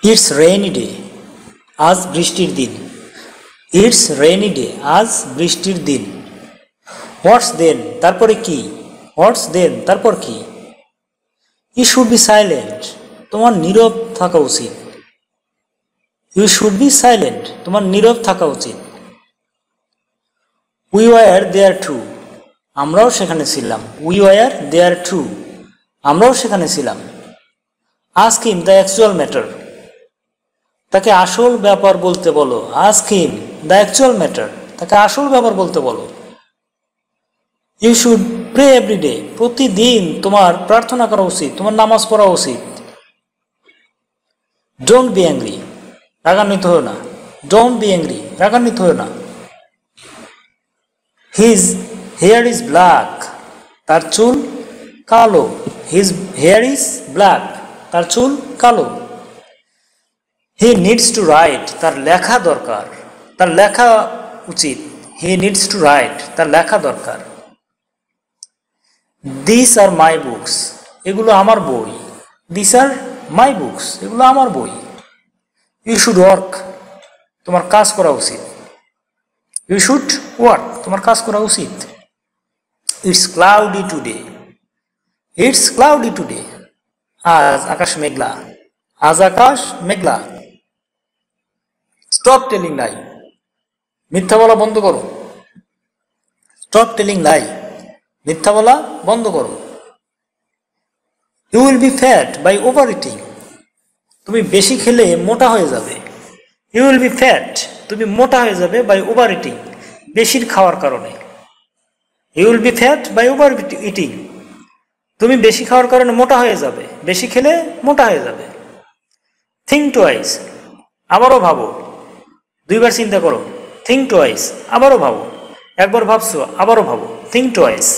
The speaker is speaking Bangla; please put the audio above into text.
ইটস রেইনি ডে, আজ বৃষ্টির দিন। ইটস রেইনি ডে, আজ বৃষ্টির দিন। হোয়াটস দেন, তারপরে কি? হোয়াটস দেন, তারপর কি? ইউ শুড বি সাইলেন্ট, তোমার নীরব থাকা উচিত। ইউ শুড বি সাইলেন্ট, তোমার নীরব থাকা উচিত। উই ওয়ার দেয়ার টু, আমরাও সেখানে ছিলাম। উই ওয়ার দেয়ার টু, আমরাও সেখানে ছিলাম। Ask him the actual matter, তাকে আসল ব্যাপার বলতে বলো। Ask him the actual matter, তাকে আসল ব্যাপার বলতে বলো। ইউ শুড প্রে এভরিডে, প্রতিদিন তোমার প্রার্থনা করা উচিত, তোমার নামাজ পড়া উচিত। ডোন্ট বি অ্যাংরি, রাগান্বিত হও না। ডোন্ট বি অ্যাংরি, রাগান্বিত হও না। হিজ হেয়ার ইজ ব্ল্যাক, তার চুল কালো। হিজ হেয়ার ইজ ব্ল্যাক, তার চুল কালো। হি নিডস টু রাইট, তার লেখা দরকার, তার লেখা উচিত। হি নিডস টু রাইট, তার লেখা দরকার। দিস আর মাই বুকস, এগুলো আমার বই। দিস আর মাই বুকস, এগুলো আমার বই। ইউ শুড ওয়ার্ক, তোমার কাজ করা উচিত। ইউ শুড ওয়ার্ক, তোমার কাজ করা উচিত। It's cloudy today, it's cloudy today, আজ আকাশ মেঘলা। আজ আকাশ মেঘলা। স্টপ টেলিং লাই, মিথ্যা বলা বন্ধ করো। স্টপ টেলিং লাই, মিথ্যা বলা বন্ধ করো। You will be fat by overeating, তুমি বেশি খেলে মোটা হয়ে যাবে। ইউ উইল বি ফ্যাট, তুমি মোটা হয়ে যাবে বাই ওভার ইটিং, বেশির খাওয়ার কারণে। You will be fat by overeating, তুমি বেশি খাওয়ার কারণে মোটা হয়ে যাবে, বেশি খেলে মোটা হয়ে যাবে। থিঙ্ক টুয়াইস, আবারও ভাবো, দুইবার চিন্তা করো। থিঙ্ক টুয়াইস, আবারও ভাবো। একবার ভাবছো, আবারও ভাবো। Think twice.